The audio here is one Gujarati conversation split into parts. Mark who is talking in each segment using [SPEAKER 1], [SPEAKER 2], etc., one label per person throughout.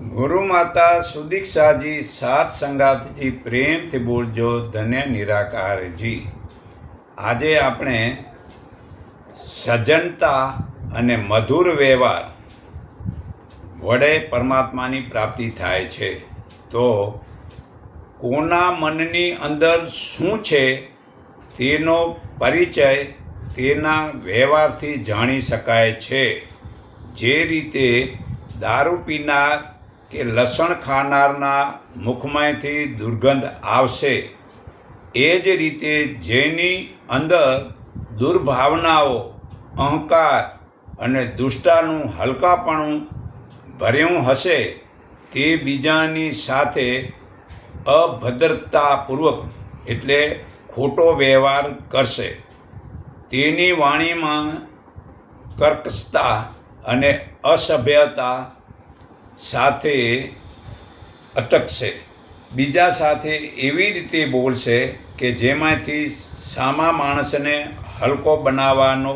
[SPEAKER 1] ગુરુ માતા સુદીક્ષાજી સાત સંગાતજી પ્રેમથી બોલજો ધન્ય નિરાકારજી। આજે આપણે સજ્જનતા અને મધુર વ્યવહાર વડે પરમાત્માની પ્રાપ્તિ થાય છે। તો કોના મનની અંદર શું છે તેનો પરિચય તેના વ્યવહારથી જાણી શકાય છે। જે રીતે દારૂ પીનાર કે લસણ ખાનારના મુખમાંથી દુર્ગંધ આવશે, એ જ રીતે જેની અંદર દુર્ભાવનાઓ, અહંકાર અને દુષ્ટાનું હલકાપણું ભર્યું હશે, તે બીજાની સાથે અભદ્રતાપૂર્વક એટલે ખોટો વ્યવહાર કરશે। તેની વાણીમાં કર્કશતા અને અસભ્યતા સાથે અટકશે। બીજા સાથે એવી રીતે બોલશે કે જેમાંથી સામા માણસને હલકો બનાવવાનો,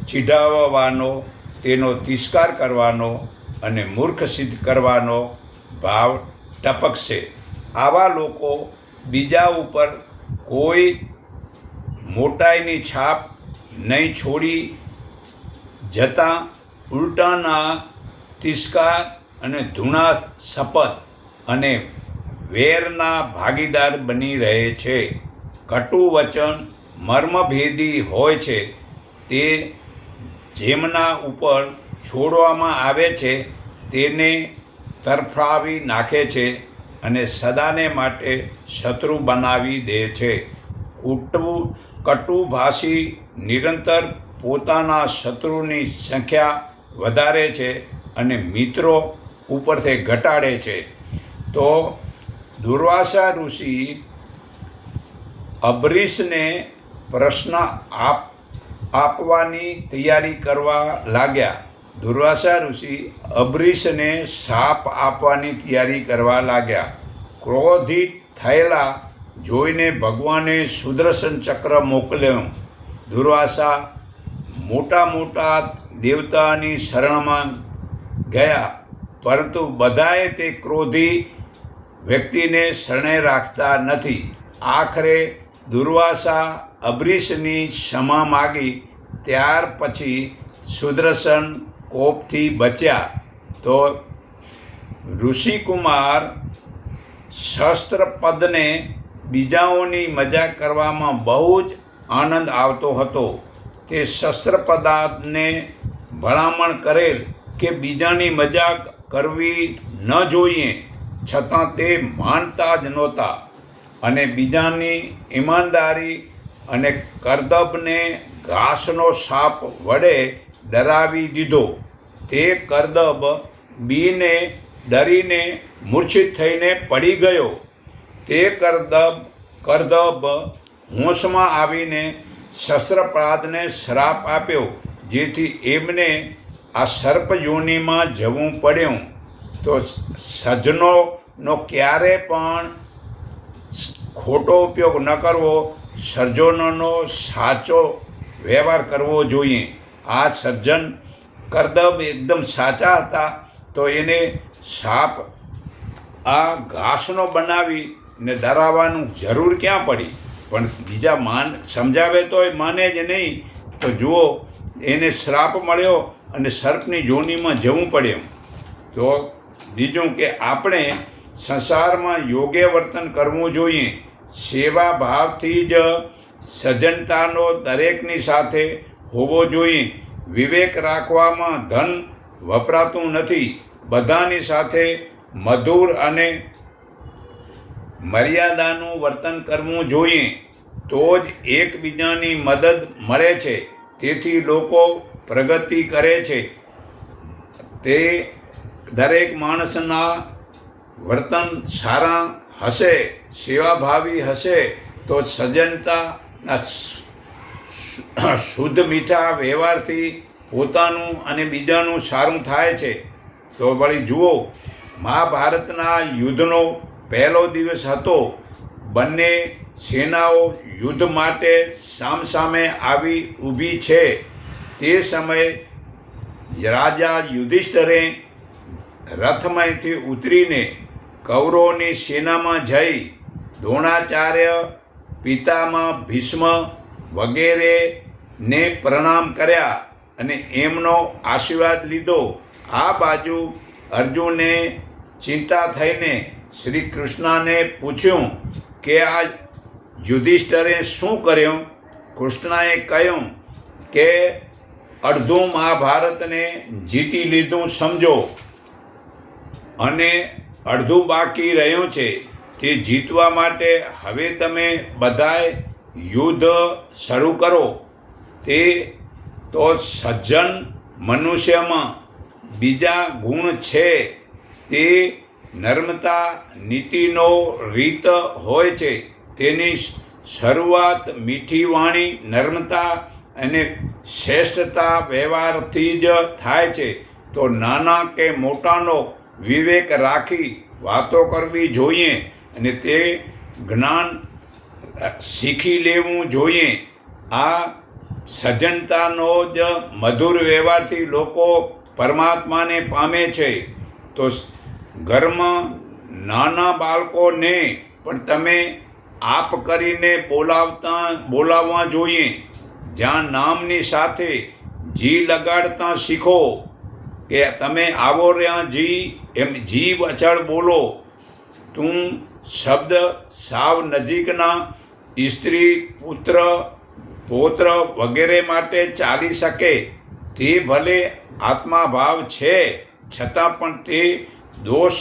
[SPEAKER 1] ચીડાવવાનો, તેનો તિરસ્કાર કરવાનો અને મૂર્ખ સિદ્ધ કરવાનો ભાવ ટપકશે। આવા લોકો બીજા ઉપર કોઈ મોટાઈની છાપ નહીં છોડી જતાં ઉલટાના તિરસ્કાર અને ધૂણા શપથ અને વેરના ભાગીદાર બની રહે છે। કટુ વચન મર્મભેદી હોય છે, તે જેમના ઉપર છોડવામાં આવે છે તેને તરફાવી નાખે છે અને સદાને માટે શત્રુ બનાવી દે છે। કટુભાષી નિરંતર પોતાના શત્રુની સંખ્યા વધારે છે અને મિત્રો ઉપરથી ઘટાડે છે। તો દુર્વાસા ઋષિ અંબરીશને પ્રશ્ન આપવાની તૈયારી કરવા લાગ્યા। દુર્વાસા ઋષિ અંબરીશને શાપ આપવાની તૈયારી કરવા લાગ્યા। ક્રોધિત થયેલા જોઈને ભગવાને સુદર્શન ચક્ર મોકલ્યું। દુર્વાસા મોટા મોટા દેવતાની શરણમાં ગયા, પરંતુ બધાએ તે ક્રોધી વ્યક્તિને શરણે રાખતા નથી। આખરે દુર્વાસા અંબરીશની ક્ષમા માગી, ત્યાર પછી સુદર્શન કોપથી બચ્યા। તો ઋષિકુમાર શસ્ત્રપદને બીજાઓની મજાક કરવામાં બહુ જ આનંદ આવતો હતો। તે શસ્ત્રપદાને ભલામણ કરેલ કે બીજાની મજાક કરવી ન જોઈએ, છતાં તે માનતા જ નહોતા અને બીજાની ઈમાનદારી અને કરદબને ઘાસનો સાપ વડે ડરાવી દીધો। તે કરદબ બીને ડરીને મૂર્છિત થઈને પડી ગયો। તે કરદબ હોશમાં આવીને શસ્ત્રપાદને શ્રાપ આપ્યો, જેથી એમને આ સર્પયોનિમાં જવું પડ્યું। તો સજ્જનોનો ક્યારે પણ ખોટો ઉપયોગ ન કરવો, સજ્જનોનો સાચો વ્યવહાર કરવો જોઈએ। આ સજ્જન કરદબ એકદમ સાચા હતા, તો એને સાપ આ ઘાસનો બનાવીને ડરાવવાનું જરૂર ક્યાં પડી? પણ બીજા સમજાવે તોય માને જ નહીં। તો જુઓ, એને શ્રાપ મળ્યો અને સર્પની જોનીમાં જવું પડ્યું। તો બીજું કે આપણે સંસારમાં યોગ્ય વર્તન કરવું જોઈએ। સેવા ભાવથી જ સજ્જનતાનો દરેકની સાથે હોવો જોઈએ। વિવેક રાખવામાં ધન વપરાતું નથી। બધાની સાથે મધુર અને મર્યાદાનું વર્તન કરવું જોઈએ, તો જ એકબીજાની મદદ મળે છે। તેથી લોકો પ્રગતિ કરે છે। તે દરેક માણસના વર્તન સારા હશે, સેવાભાવી હશે, તો સજ્જનતાના શુદ્ધ મીઠા વ્યવહારથી પોતાનું અને બીજાનું સારું થાય છે। તો વળી જુઓ, મહાભારતના યુદ્ધનો પહેલો દિવસ હતો। બંને સેનાઓ યુદ્ધ માટે સામસામે આવી ઊભી છે। તે સમયે રાજા યુધિષ્ઠિરે રથમાંથી ઉતરીને કૌરવોની સેનામાં જઈ દ્રોણાચાર્ય, પિતામહ ભીષ્મ વગેરેને પ્રણામ કર્યા અને એમનો આશીર્વાદ લીધો. આ બાજુ અર્જુને ચિંતા થઈને શ્રી કૃષ્ણને પૂછ્યું કે આ યુધિષ્ઠિરે શું કર્યું? કૃષ્ણએ કહ્યું કે અડધું મહાભારતને જીતી લીધું સમજો અને અડધું બાકી રહ્યું છે. તે જીતવા માટે હવે તમે બધાએ યુદ્ધ શરૂ કરો. તે તો સજ્જન મનુષ્યમાં બીજા ગુણ છે, તે નર્મતા નીતિનો રીત હોય છે. તેની શરૂઆત મીઠી વાણી, નર્મતા અને શ્રેષ્ઠતા વ્યવહારથી જ થાય છે. તો નાના કે મોટાનો વિવેક રાખી વાતો કરવી જોઈએ અને તે જ્ઞાન શીખી લેવું જોઈએ. આ સજ્જનતાનો જ મધુર વ્યવહારથી લોકો પરમાત્માને પામે છે. તો ઘરમાં નાના બાળકોને પણ તમે આપ કરીને બોલાવવા જોઈએ. જ્યાં નામની સાથે જી લગાડતા શીખો કે તમે આવો રહ્યા જી, એમ જી વચળ બોલો. તું શબ્દ સાવ નજીકના સ્ત્રી, પુત્ર, પૌત્ર વગેરે માટે ચાલી શકે. તે ભલે આત્માભાવ છે, છતાં પણ તે દોષ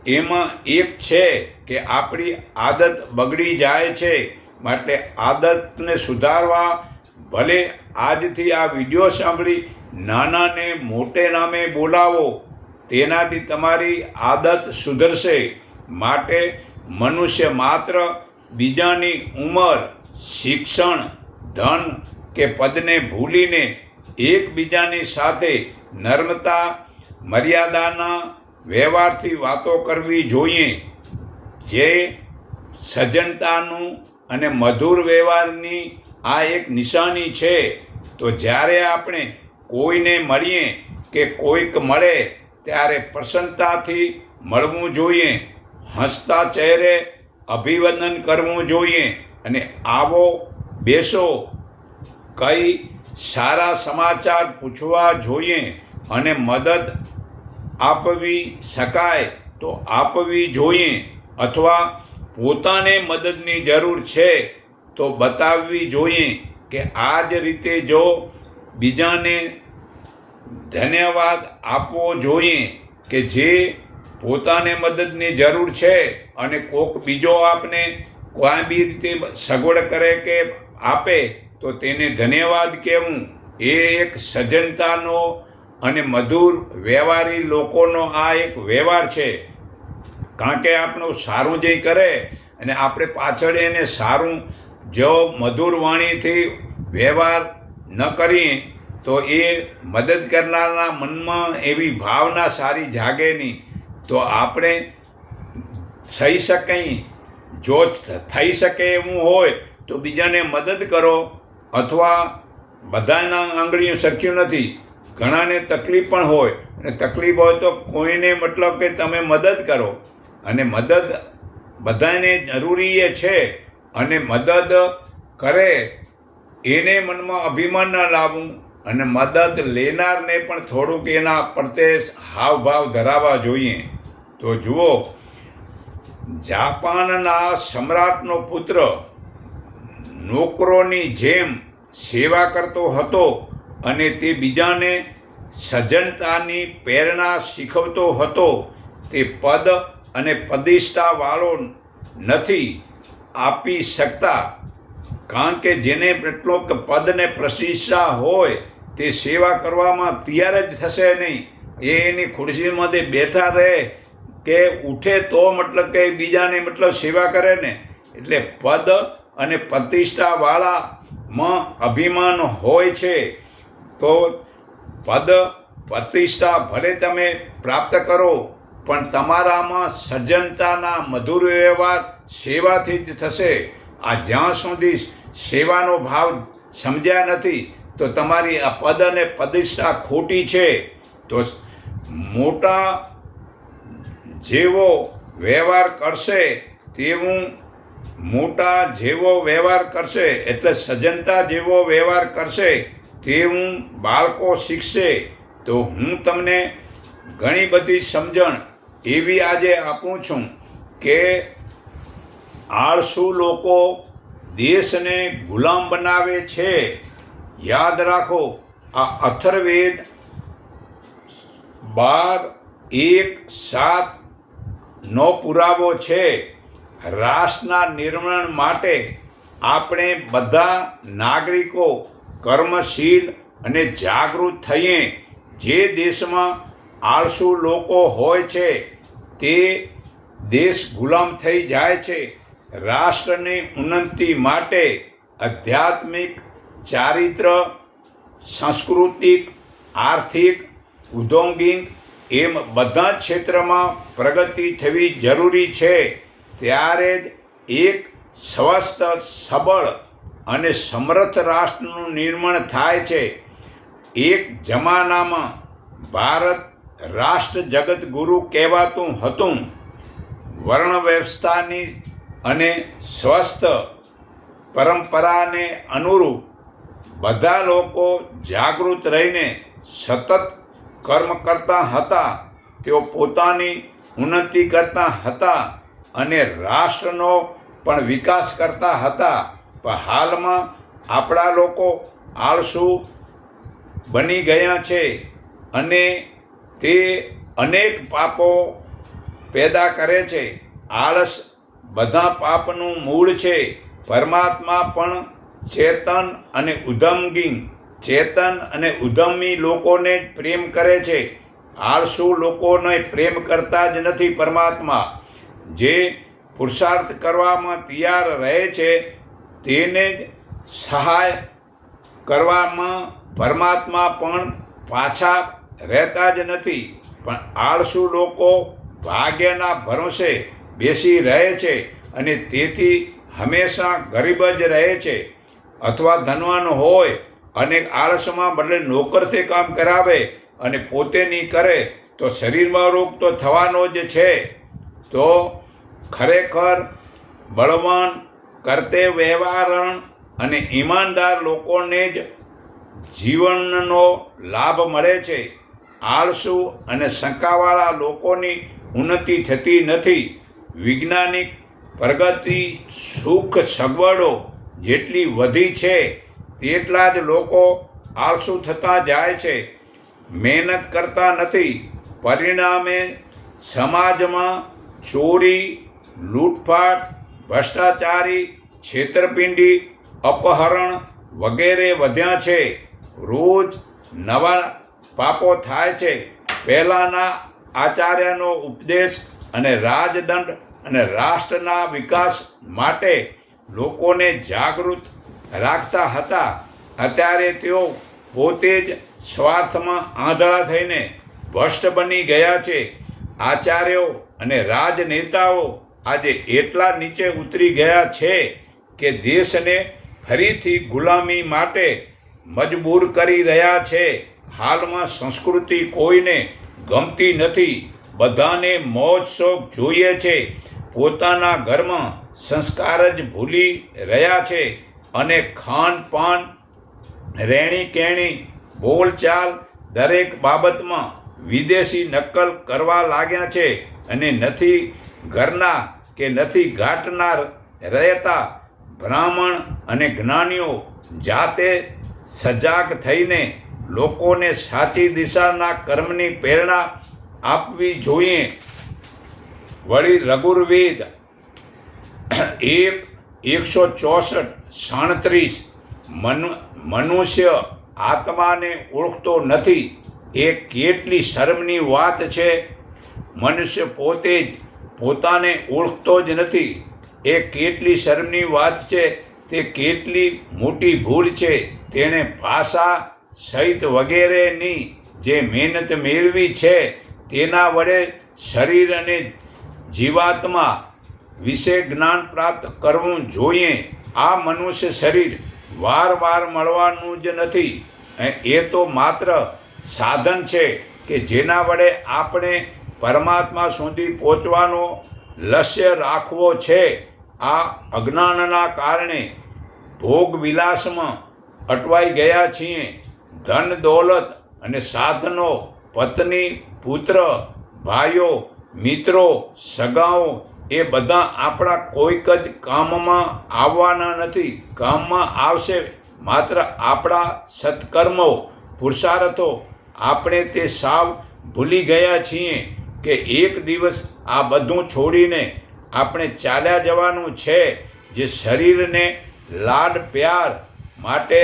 [SPEAKER 1] એમાં એક છે કે આપણી આદત બગડી જાય છે. માટે આદતને સુધારવા ભલે આજથી આ વિડીયો સાંભળી નાનાને મોટે નામે બોલાવો, તેનાથી તમારી આદત સુધરશે. માટે મનુષ્ય માત્ર બીજાની ઉંમર, શિક્ષણ, ધન કે પદને ભૂલીને એકબીજાની સાથે નર્મતા, મર્યાદાના વ્યવહારથી વાતો કરવી જોઈએ. જે સજ્જનતાનું અને મધુર વ્યવહારની આ એક નિશાની છે. તો જ્યારે આપણે કોઈને મળીએ કે કોઈક મળે ત્યારે પ્રસન્નતાથી મળવું જોઈએ, હસતા ચહેરે અભિવાદન કરવું જોઈએ અને આવો, બેસો, કઈ સારા સમાચાર પૂછવા જોઈએ અને મદદ આપવી શકાય તો આપવી જોઈએ, અથવા પોતાને મદદની જરૂર છે તો બતાવવી જોઈએ. કે આ જ રીતે જો બીજાને ધન્યવાદ આપવો જોઈએ કે જે પોતાને મદદની જરૂર છે અને કોક બીજો આપને કોઈ બી રીતે સગવડ કરે કે આપે તો તેને ધન્યવાદ કહેવું. એ એક સજ્જનતાનો અને મધુર વ્યવહારી લોકોનો આ એક વ્યવહાર છે. કારણ કે આપણું સારું જે કરે અને આપણે પાછળ એને સારું જો મધુર વાણીથી વ્યવહાર ન કરીએ તો એ મદદ કરનારના મનમાં એવી ભાવના સારી જાગે નહીં. તો આપણે થઈ શકે, જો થઈ શકે એવું હોય તો બીજાને મદદ કરો. અથવા બધાના આંગળીઓ સરખ્યું નથી, ઘણાને તકલીફ પણ હોય અને તકલીફ હોય તો કોઈને મતલબ કે તમે મદદ કરો. અને મદદ બધાને જરૂરી એ છે અને મદદ કરે એને મનમાં અભિમાન ન લાવવું અને મદદ લેનારને પણ થોડુંક એના પ્રત્યે હાવભાવ ધરાવવા જોઈએ. તો જુઓ, જાપાનના સમ્રાટનો પુત્ર નોકરોની જેમ સેવા કરતો હતો અને તે બીજાને સજ્જનતાની પ્રેરણા શીખવતો હતો. તે પદ અને પ્રતિષ્ઠાવાળો નથી આપી શકતા, કારણ કે જેને એટલો પદ ને પ્રતિષ્ઠા હોય તે સેવા કરવામાં તૈયાર જ થશે નહીં. એ એની ખુરશીમાંથી બેઠા રહે કે ઉઠે તો મતલબ કે બીજાને મતલબ સેવા કરે ને. એટલે પદ અને પ્રતિષ્ઠાવાળામાં અભિમાન હોય છે. તો પદ પ્રતિષ્ઠા ભલે તમે પ્રાપ્ત કરો પણ તમારામાં સજ્જનતાના મધુર વ્યવહાર સેવાથી જ થશે. આ જ્યાં સુધી સેવાનો ભાવ સમજ્યા નથી તો તમારી આ પદ અને પ્રતિષ્ઠા ખોટી છે. તો મોટા જેવો વ્યવહાર કરશે તેવું મોટા જેવો વ્યવહાર કરશે એટલે સજ્જનતા જેવો વ્યવહાર કરશે તેવું બાળકો શીખશે. તો હું તમને ઘણી બધી સમજણ એવી આજે આપું છું કે આળસુ લોકો દેશને ગુલામ બનાવે છે. યાદ રાખો, આ અથર્વવેદ 12:1-7 પુરાવો છે. રાષ્ટ્રના નિર્માણ માટે આપણે બધા નાગરિકો કર્મશીલ અને જાગૃત થઈએ. જે દેશમાં આળસુ લોકો હોય છે તે દેશ ગુલામ થઈ જાય છે. રાષ્ટ્રની ઉન્નતિ માટે આધ્યાત્મિક, ચારિત્ર, સાંસ્કૃતિક, આર્થિક, ઔદ્યોગિક એમ બધા જ ક્ષેત્રમાં પ્રગતિ થવી જરૂરી છે. ત્યારે જ એક સ્વસ્થ, સબળ અને સમર્થ રાષ્ટ્રનું નિર્માણ થાય છે. એક જમાનામાં ભારત રાષ્ટ્ર જગતગુરુ કહેવાતું હતું. વર્ણ વ્યવસ્થાની અને સ્વસ્થ પરંપરાને અનુરૂપ બધા લોકો જાગૃત રહીને સતત કર્મ કરતા હતા. તેઓ પોતાની ઉન્નતિ કરતા હતા અને રાષ્ટ્રનો પણ વિકાસ કરતા હતા. પણ હાલમાં આપણા લોકો આળસુ બની ગયા છે અને તે અનેક પાપો પેદા કરે છે. આળસ બધા પાપનું મૂળ છે. પરમાત્મા પણ ચેતન અને ઉદ્યમી લોકોને જ પ્રેમ કરે છે. આળસુ લોકોને પ્રેમ કરતા જ નથી પરમાત્મા. જે પુરુષાર્થ કરવામાં તૈયાર રહે છે તેને જ સહાય કરવામાં પરમાત્મા પણ પાછા રહેતા જ નથી. પણ આળસુ લોકો ભાગ્યના ભરોસે બેસી રહે છે અને તેથી હંમેશા ગરીબ જ રહે છે. અથવા ધનવાન હોય અને આળસમાં બદલે નોકરથી કામ કરાવે અને પોતે નહીં કરે તો શરીરમાં રોગ તો થવાનો જ છે. તો ખરેખર બળવાન, કર્તવ્ય વ્યવહારણ અને ઈમાનદાર લોકોને જ જીવનનો લાભ મળે છે. આળસુ અને શંકાવાળા લોકોની ઉન્નતિ થતી નથી. વૈજ્ઞાનિક પ્રગતિ, સુખ, સગવડો જેટલી વધી છે તેટલા જ લોકો આળસુ થતા જાય છે. મહેનત કરતા નથી. પરિણામે સમાજમાં ચોરી, લૂંટફાટ, ભ્રષ્ટાચારી, છેતરપિંડી, અપહરણ વગેરે વધ્યા છે. રોજ નવા પાપો થાય છે. પહેલાંના આચાર્યનો ઉપદેશ અને રાજદંડ અને રાષ્ટ્રના વિકાસ માટે લોકોને જાગૃત રાખતા હતા. અત્યારે તેઓ પોતે જ સ્વાર્થમાં આંધળા થઈને ભ્રષ્ટ બની ગયા છે. આચાર્યો અને રાજનેતાઓ આજે એટલા નીચે ઉતરી ગયા છે કે દેશને ફરીથી ગુલામી માટે મજબૂર કરી રહ્યા છે. હાલમાં સંસ્કૃતિ કોઈને ગમતી નથી. બધાને મોજ શોખ જોઈએ છે. પોતાના ઘરમાં સંસ્કાર જ ભૂલી રહ્યા છે અને ખાનપાન, રહેણી-કહેણી, બોલચાલ દરેક બાબતમાં વિદેશી નકલ કરવા લાગ્યા છે અને નથી ઘરના કે નથી ઘાટના રહેતા. બ્રાહ્મણ અને જ્ઞાનીઓ જાતે સજાગ થઈને લોકોને સાચી દિશાના કર્મની પ્રેરણા આપવી જોઈએ. વળી રઘુર્વેદ 1:164 મનુષ્ય આત્માને ઓળખતો નથી. એ કેટલી શરમની વાત છે. મનુષ્ય પોતે જ પોતાને ઓળખતો જ નથી. એ કેટલી શરમની વાત છે. તે કેટલી મોટી ભૂલ છે. તેણે ભાષા સહિત વગેરેની જે મહેનત મેળવી છે તેના વડે શરીર અને જીવાત્મા વિશે જ્ઞાન પ્રાપ્ત કરવું જોઈએ. આ મનુષ્ય શરીર વારવાર મળવાનું જ નથી. એ તો માત્ર સાધન છે કે જેના વડે આપણે પરમાત્મા સુધી પહોંચવાનો લક્ષ્ય રાખવો છે. આ અજ્ઞાનના કારણે ભોગ વિલાસમાં અટવાઈ ગયા છીએ. ધન દોલત અને સાધનો, પત્ની, પુત્ર, ભાઈઓ, મિત્રો, સગાઓ એ બધા આપણા કોઈક જ કામમાં આવવાના નથી. કામમાં આવશે માત્ર આપણા સત્કર્મો, પુરુષાર્થો. આપણે તે સાવ ભૂલી ગયા છીએ કે એક દિવસ આ બધું છોડીને આપણે ચાલ્યા જવાનું છે. જે શરીરને લાડ પ્યાર માટે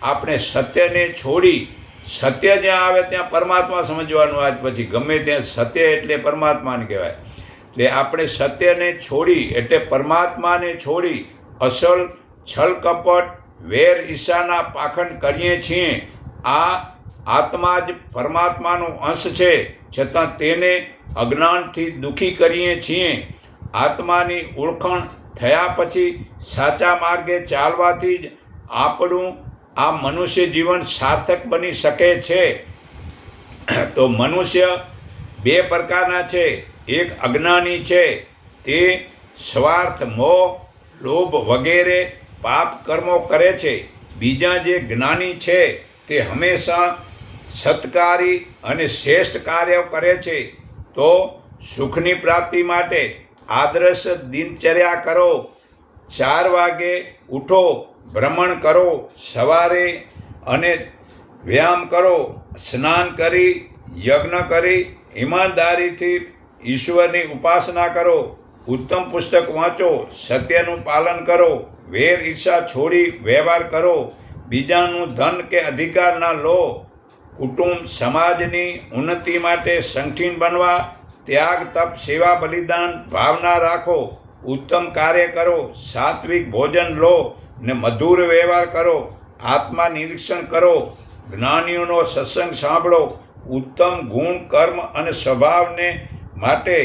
[SPEAKER 1] આપણે સત્યને છોડી, સત્ય જ્યાં આવે ત્યાં પરમાત્મા સમજવાનું. આજ પછી ગમે ત્યાં સત્ય એટલે પરમાત્માને કહેવાય. એટલે આપણે સત્યને છોડી એટલે પરમાત્માને છોડી અસલ છલ કપટ, વેર ઈર્ષાના પાખંડ કરીએ છીએ. આ આત્મા જ પરમાત્માનો અંશ છે, છતાં તેને અજ્ઞાનથી દુઃખી કરીએ છીએ. આત્માની ઓળખાણ થયા પછી સાચા માર્ગે ચાલવાથી જ આપણું આ મનુષ્ય જીવન સાર્થક બની શકે છે. તો મનુષ્ય બે પ્રકારના છે. એક અજ્ઞાની છે, તે સ્વાર્થ, મોહ, લોભ વગેરે પાપ કર્મો કરે છે. બીજા જે જ્ઞાની છે તે હંમેશા સત્કારી અને શ્રેષ્ઠ કાર્યો કરે છે. તો સુખની પ્રાપ્તિ માટે આદર્શ દિનચર્યા કરો. 4 વાગે ઉઠો, ભ્રમણ કરો, સવારે અને વ્યાયામ કરો, સ્નાન કરી, યજ્ઞ કરી, ઈમાનદારીથી ઈશ્વરની ઉપાસના કરો, ઉત્તમ પુસ્તક વાંચો, સત્યનું પાલન કરો, વેર ઈર્ષા છોડી વ્યવહાર કરો, બીજાનું ધન કે અધિકાર ના લો, કુટુંબ સમાજની ઉન્નતિ માટે સંગઠીન બનવા ત્યાગ, તપ, સેવા, બલિદાન ભાવના રાખો, ઉત્તમ કાર્ય કરો, સાત્વિક ભોજન લો ને મધુર વ્યવહાર કરો, આત્મા નિરીક્ષણ કરો, જ્ઞાનીઓનો સત્સંગ સાંભળો, ઉત્તમ ગુણ, કર્મ અને સ્વભાવને માટે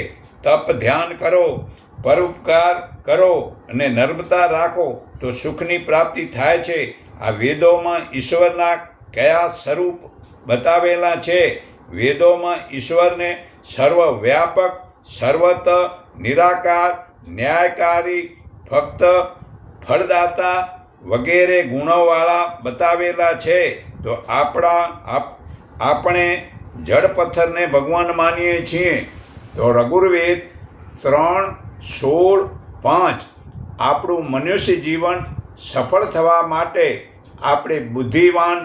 [SPEAKER 1] તપ ધ્યાન કરો, પરોપકાર કરો અને નમ્રતા રાખો તો સુખની પ્રાપ્તિ થાય છે. આ વેદોમાં ઈશ્વરના કયા સ્વરૂપ બતાવેલા છે? વેદોમાં ઈશ્વરને સર્વવ્યાપક, સર્વત, નિરાકાર, ન્યાયકારી, ફક્ત, ફળદાતા વગેરે ગુણોવાળા બતાવેલા છે. તો આપણે જડ પથ્થરને ભગવાન માનીએ છીએ. તો રઘુર્વેદ 3:16:5 આપણું મનુષ્ય જીવન સફળ થવા માટે આપણે બુદ્ધિવાન,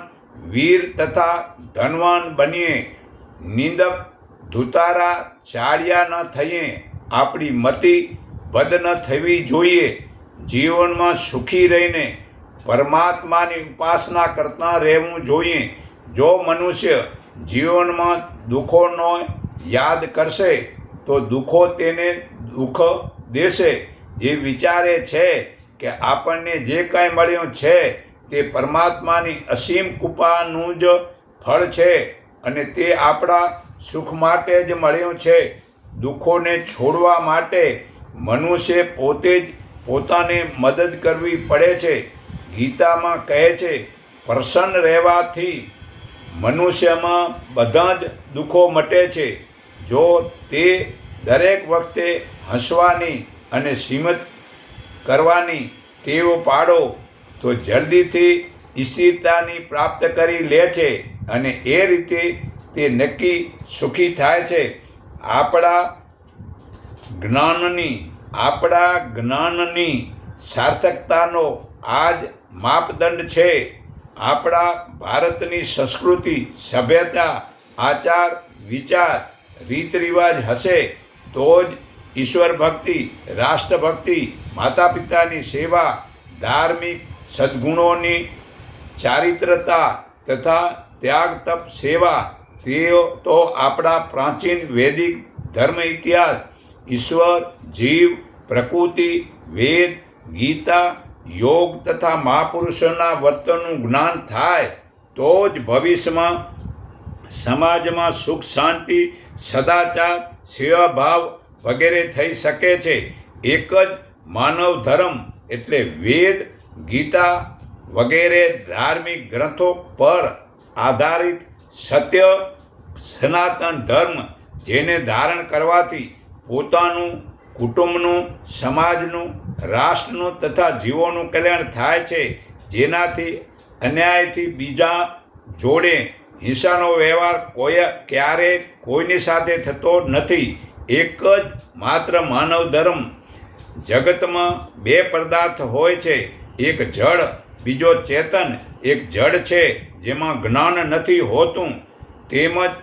[SPEAKER 1] વીર તથા ધનવાન બનીએ. નિંદક, ધુતારા, ચાળિયા ન થઈએ. આપણી મતિ બદ ન થવી જોઈએ. જીવનમાં સુખી રહીને પરમાત્માની ઉપાસના કરતા રહેવું જોઈએ. જો મનુષ્ય જીવનમાં દુઃખોનો યાદ કરશે તો દુઃખો તેને દુઃખ દેશે. જે વિચારે છે કે આપણને જે કંઈ મળ્યું છે તે પરમાત્માની અસીમ કૃપાનું જ ફળ છે અને તે આપણા સુખ માટે જ મળ્યું છે. દુઃખોને છોડવા માટે મનુષ્ય પોતે જ પોતાને મદદ કરવી પડે છે. ગીતામાં કહે છે, પ્રસન્ન રહેવાથી મનુષ્યમાં બધા જ દુઃખો મટે છે. જો તે દરેક વખતે હસવાની અને સીમિત કરવાની ટેવ પાડો તો જલ્દીથી ઈશ્વરતાની પ્રાપ્ત કરી લે છે અને એ રીતે તે નક્કી સુખી થાય છે. આપણા જ્ઞાનની સાર્થકતાનો આ જ માપદંડ છે. આપણા ભારતની સંસ્કૃતિ, સભ્યતા, આચાર વિચાર, રીત રિવાજ હશે તો જ ઈશ્વર ભક્તિ, રાષ્ટ્રભક્તિ, માતા પિતાની સેવા, ધાર્મિક સદ્ગુણોની ચારિત્રતા તથા ત્યાગ, તપ, સેવા તેઓ તો આપણા પ્રાચીન વૈદિક ધર્મ ઇતિહાસ, ઈશ્વર, જીવ, પ્રકૃતિ, વેદ, ગીતા, યોગ તથા મહાપુરુષોના વર્તનનું જ્ઞાન થાય તો જ ભવિષ્યમાં સમાજમાં સુખ, શાંતિ, સદાચાર, સેવાભાવ વગેરે થઈ શકે છે. એક જ માનવ ધર્મ એટલે વેદ, ગીતા વગેરે ધાર્મિક ગ્રંથો પર આધારિત સત્ય સનાતન ધર્મ જેને ધારણ કરવાથી પોતાનું, કુટુંબનું, સમાજનું, રાષ્ટ્રનું તથા જીવોનું કલ્યાણ થાય છે, જેનાથી અન્યાયથી બીજા જોડે હિંસાનો વ્યવહાર ક્યારેય કોઈની સાથે થતો નથી. એક જ માત્ર માનવ ધર્મ. જગતમાં બે પદાર્થ હોય છે, એક જડ, બીજો ચેતન. એક જડ છે જેમાં જ્ઞાન નથી હોતું, તેમજ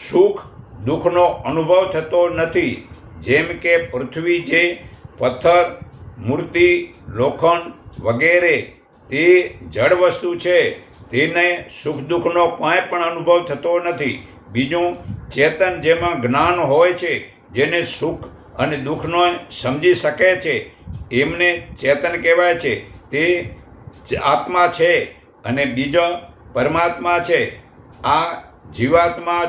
[SPEAKER 1] સુખ દુઃખનો અનુભવ થતો નથી. જેમ કે પૃથ્વી છે, પથ્થર, મૂર્તિ, લોખંડ વગેરે તે જડ વસ્તુ છે, તેને સુખ દુઃખનો કાંઈ પણ અનુભવ થતો નથી. બીજું ચેતન, જેમાં જ્ઞાન હોય છે, જેને સુખ અને દુઃખનો સમજી શકે છે, એમને ચેતન કહેવાય છે. તે આત્મા છે. અને બીજો પરમાત્મા છે. આ જીવાત્મા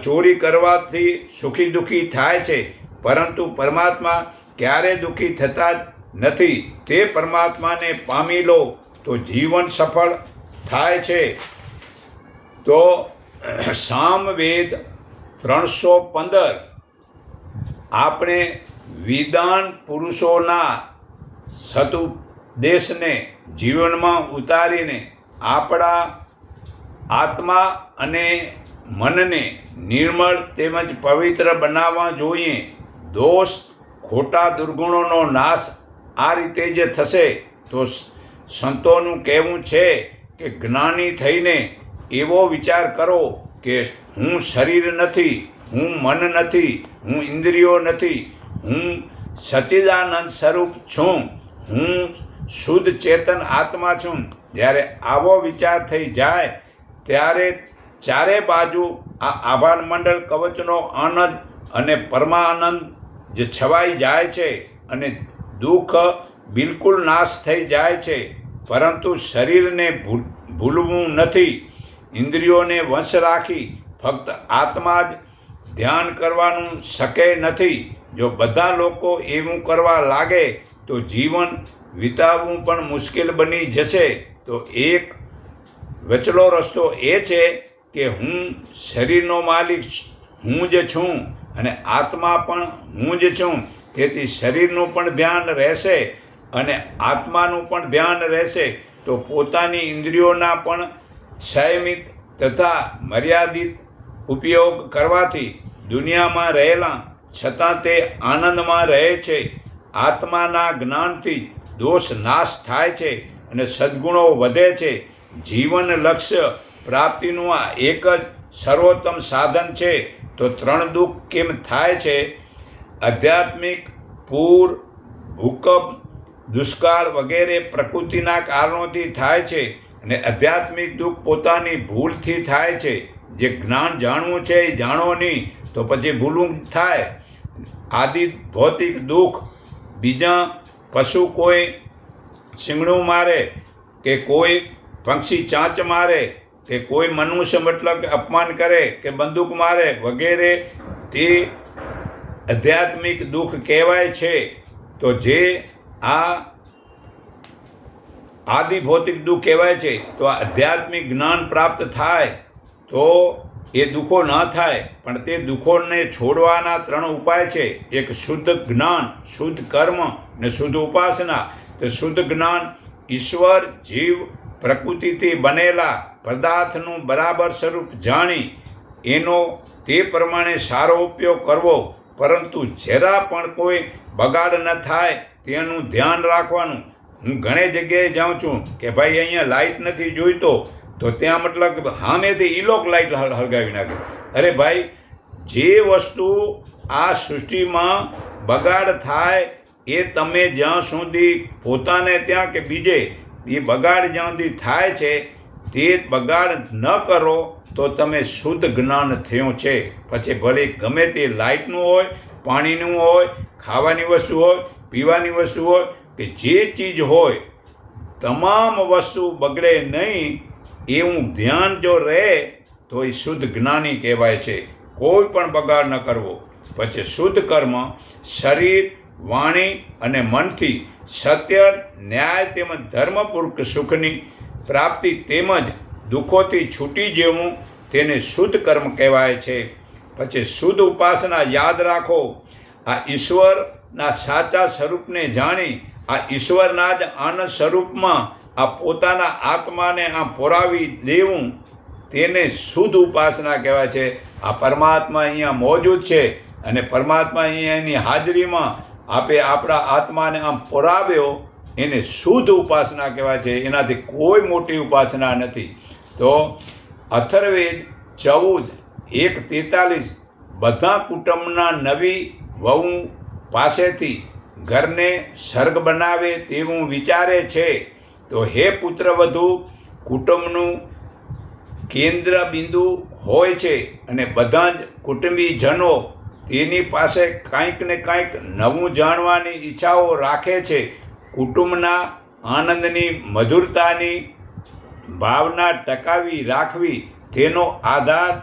[SPEAKER 1] ચોરી કરવાથી સુખી દુઃખી થાય છે, પરંતુ પરમાત્મા ક્યારેય દુઃખી થતા જ નથી. તે પરમાત્માને પામી લો તો જીવન સફળ થાય છે. તો સામવેદ 315 આપણે વિદ્વાન પુરુષોના સદુપદેશને જીવનમાં ઉતારીને આપણા આત્મા અને મનને નિર્મળ તેમજ પવિત્ર બનાવવા જોઈએ. દોષ, ખોટા દુર્ગુણોનો નાશ આ રીતે જ થશે. તો સંતોનું કહેવું છે કે જ્ઞાની થઈને એવો વિચાર કરો કે હું શરીર નથી, હું મન નથી, હું ઇન્દ્રિયો નથી, હું સચ્ચિદાનંદ સ્વરૂપ છું, હું શુદ્ધ ચેતન આત્મા છું. જ્યારે આવો વિચાર થઈ જાય ત્યારે ચારે બાજુ આ આભાર મંડળ કવચનો આનંદ અને પરમાનંદ જે છવાઈ જાય છે અને દુઃખ બિલકુલ નાશ થઈ જાય છે. પરંતુ શરીરને ભૂલવું નથી. ઇન્દ્રિયોને વશ રાખી ફક્ત આત્મા જ ધ્યાન કરવાનું શક્ય નથી. જો બધા લોકો એવું કરવા લાગે તો જીવન વિતાવવું પણ મુશ્કેલ બની જશે. તો એક વચલો રસ્તો એ છે કે હું શરીરનો માલિક હું જ છું અને આત્મા પણ હું જ છું. તેથી શરીરનું પણ ધ્યાન રહેશે અને આત્માનું પણ ધ્યાન રહેશે. તો પોતાની ઇન્દ્રિયોના પણ સંયમિત તથા મર્યાદિત ઉપયોગ કરવાથી દુનિયામાં રહેલા છતાં તે આનંદમાં રહે છે. આત્માના જ્ઞાનથી દોષ નાશ થાય છે અને સદ્ગુણો વધે છે. જીવન લક્ષ્ય પ્રાપ્તિનું આ એક જ સર્વોત્તમ સાધન છે. તો 3 દુઃખ કેમ થાય છે? આધ્યાત્મિક, પૂર, ભૂકંપ, દુષ્કાળ વગેરે પ્રકૃતિના કારણોથી થાય છે. અને આધ્યાત્મિક દુઃખ પોતાની ભૂલથી થાય છે. જે જ્ઞાન જાણવું છે એ જાણો નહીં તો પછી ભૂલું થાય. આદિ ભૌતિક દુઃખ, બીજા પશુ કોઈ શિંગડું મારે કે કોઈ પક્ષી ચાંચ મારે કે કોઈ મનુષ્ય મતલબ અપમાન કરે કે બંદૂક મારે વગેરે, તે આધ્યાત્મિક દુઃખ કહેવાય છે. તો જે આ આદિ ભૌતિક દુઃખ કહેવાય છે. તો આ આધ્યાત્મિક જ્ઞાન પ્રાપ્ત થાય તો એ દુઃખો ન થાય. પણ તે દુઃખોને છોડવાના 3 ઉપાય છે. એક શુદ્ધ જ્ઞાન, શુદ્ધ કર્મ ને શુદ્ધ ઉપાસના. તો શુદ્ધ જ્ઞાન ઈશ્વર, જીવ, પ્રકૃતિથી બનેલા પદાર્થનું બરાબર સ્વરૂપ જાણી એનો તે પ્રમાણે સારો ઉપયોગ કરવો. પરંતુ જરા પણ કોઈ બગાડ ન થાય તેનું ધ્યાન રાખવાનું. હું ઘણી જગ્યાએ જાઉં છું કે ભાઈ અહીંયા લાઇટ નથી જોઈતો, તો ત્યાં મતલબ સામેથી ઇલોક લાઇટ હળગાવી નાખે. અરે ભાઈ, જે વસ્તુ આ સૃષ્ટિમાં બગાડ થાય એ તમે જ્યાં સુધી પોતાને ત્યાં કે બીજે એ બગાડ જ્યાં સુધી થાય છે તે બગાડ ન કરો તો તમે શુદ્ધ જ્ઞાન થયો છે. પછી ભલે ગમે તે લાઇટનું હોય, પાણીનું હોય, ખાવાની વસ્તુ હોય, પીવાની વસ્તુ હોય કે જે ચીજ હોય, તમામ વસ્તુ બગડે નહીં એવું ધ્યાન જો રહે તો એ શુદ્ધ જ્ઞાની કહેવાય છે. કોઈ પણ બગાડ ન કરવો. પછી શુદ્ધ કર્મ શરીર, વાણી અને મનથી સત્ય, ન્યાય તેમજ ધર્મપૂર્વક સુખની પ્રાપ્તિ તેમજ દુઃખોથી છૂટી જવું તેને શુદ્ધ કર્મ કહેવાય છે. પછી શુદ્ધ ઉપાસના યાદ રાખો, આ ઈશ્વરના સાચા સ્વરૂપને જાણી આ ઈશ્વરના જ આનંદ સ્વરૂપમાં આ પોતાના આત્માને આ પોરાવી દેવું તેને શુદ્ધ ઉપાસના કહેવાય છે. આ પરમાત્મા અહીંયા મોજૂદ છે અને પરમાત્મા અહીંયા એની હાજરીમાં આપે આપણા આત્માને આમ પોરાવ્યો એને શુદ્ધ ઉપાસના કહેવાય છે. એનાથી કોઈ મોટી ઉપાસના નથી. તો અથર્વવેદ 14:1-43 બધા કુટુંબના નવી વહુ પાસેથી ઘરને સ્વર્ગ બનાવે તેવું વિચારે છે. તો હે પુત્રવધુ, કુટુંબનું કેન્દ્ર બિંદુ હોય છે અને બધા જ કુટુંબીજનો તેની પાસે કંઈક ને કંઈક નવું જાણવાની ઈચ્છાઓ રાખે છે. કુટુંબના આનંદની મધુરતાની ભાવના ટકાવી રાખવી તેનો આધાર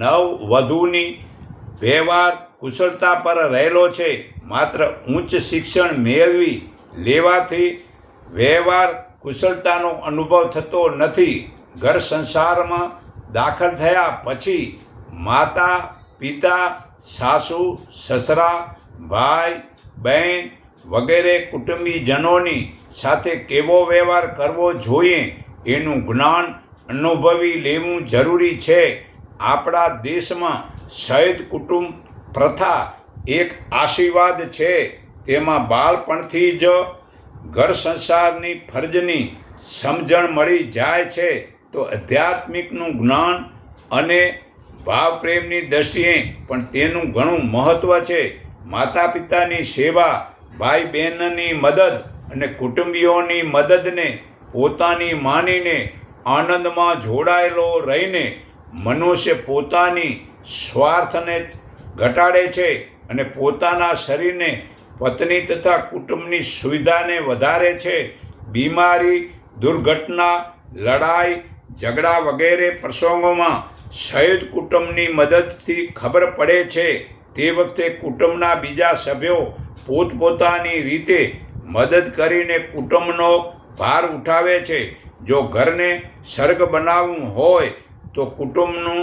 [SPEAKER 1] નવવધુની વ્યવહાર કુશળતા પર રહેલો છે. માત્ર ઉચ્ચ શિક્ષણ મેળવી લેવાથી વ્યવહાર કુશળતાનો અનુભવ થતો નથી. ઘર સંસારમાં દાખલ થયા પછી માતા પિતા, સાસુ સસરા, ભાઈ બહેન વગેરે કુટુંબીજનોની સાથે કેવો વ્યવહાર કરવો જોઈએ એનું જ્ઞાન અનુભવી લેવું જરૂરી છે. આપણા દેશમાં સંયુક્ત કુટુંબ પ્રથા એક આશીર્વાદ છે. તેમાં બાળપણથી જ ઘર સંસારની ફરજની સમજણ મળી જાય છે. તો આધ્યાત્મિકનું જ્ઞાન અને ભાવ પ્રેમની દ્રષ્ટિએ પણ તેનું ઘણું મહત્ત્વ છે. માતા પિતાની સેવા, ભાઈ બહેનની મદદ અને કુટુંબીઓની મદદને પોતાની માનીને આનંદમાં જોડાયેલો રહીને મનુષ્ય પોતાની સ્વાર્થને ઘટાડે છે અને પોતાના શરીરને પત્ની તથા કુટુંબની સુવિધાને વધારે છે. બીમારી, દુર્ઘટના, લડાઈ, ઝઘડા વગેરે પ્રસંગોમાં સંયુક્ત કુટુંબની મદદથી ખબર પડે છે. તે વખતે કુટુંબના બીજા સભ્યો પોતપોતાની રીતે મદદ કરીને કુટુંબનો ભાર ઉઠાવે છે. જો ઘરને સ્વર્ગ બનાવવું હોય તો કુટુંબનું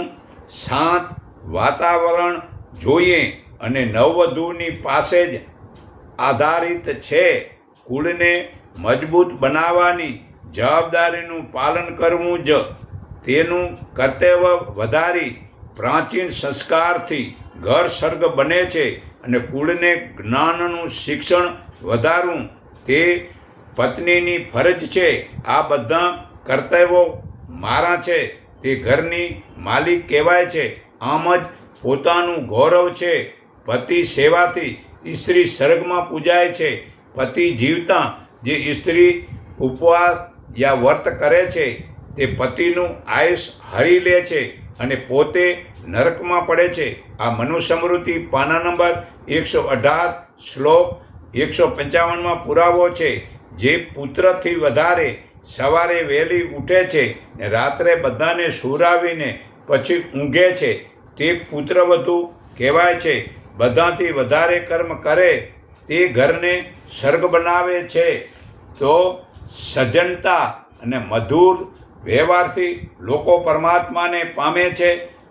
[SPEAKER 1] શાંત વાતાવરણ જોઈએ અને નવવધુની પાસે જ આધારિત છે. કુળને મજબૂત બનાવવાની જવાબદારીનું પાલન કરવું જ તેનું કર્તવ્ય વધારી પ્રાચીન સંસ્કારથી ઘર સ્વર્ગ બને છે અને કુળને જ્ઞાનનું શિક્ષણ વધારવું તે પત્નીની ફરજ છે. આ બધા કર્તવ્યો મારા છે. તે ઘરની માલિક કહેવાય છે. આમ જ પોતાનું ગૌરવ છે. પતિ સેવાથી સ્ત્રી સ્વર્ગમાં પૂજાય છે. પતિ જીવતા જે સ્ત્રી ઉપવાસ યા વ્રત કરે છે તે પતિનું આયુષ હરી લે છે અને પોતે નરકમાં પડે છે. આ મનુસ્મૃતિ પાના નંબર 118 શ્લોક 155માં પુરાવો છે. જે પુત્રથી વધારે સવારે વહેલી ઉઠે છે ને રાત્રે બધાને સુરાવીને પછી ઊંઘે છે તે પુત્રવધુ કહેવાય છે. બધાથી વધારે કર્મ કરે તે ઘરને સ્વર્ગ બનાવે છે. તો સજ્જનતા અને મધુર વ્યવહારથી લોકો પરમાત્માને પામે છે.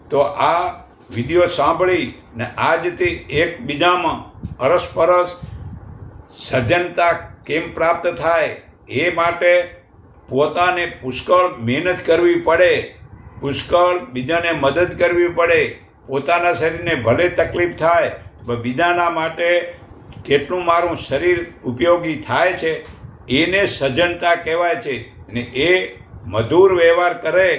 [SPEAKER 1] તો આ વિડીયો સાંભળી ને આજથી એકબીજામાં અરસપરસ સજ્જનતા કેમ પ્રાપ્ત થાય એ માટે પોતાને પુષ્કળ મહેનત કરવી પડે, પુષ્કળ બીજાને મદદ કરવી પડે. પોતાના શરીરને ભલે તકલીફ થાય પણ બીજાના માટે કેટલું મારું શરીર ઉપયોગી થાય છે એને સજ્જનતા કહેવાય છે. અને એ મધુર વ્યવહાર કરે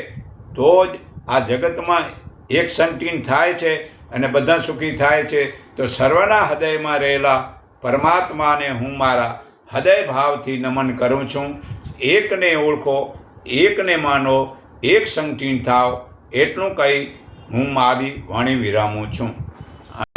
[SPEAKER 1] તો જ આ જગતમાં એક સંકીર્ણ થાય છે અને બધા સુખી થાય છે. તો સર્વના હૃદયમાં રહેલા પરમાત્માને હું મારા હૃદય ભાવથી નમન કરું છું. એકને ઓળખો, એકને માનો, એક સંકીર્ણ થાવ, એટલું કહી હું મારી વાણી વિરામું છું.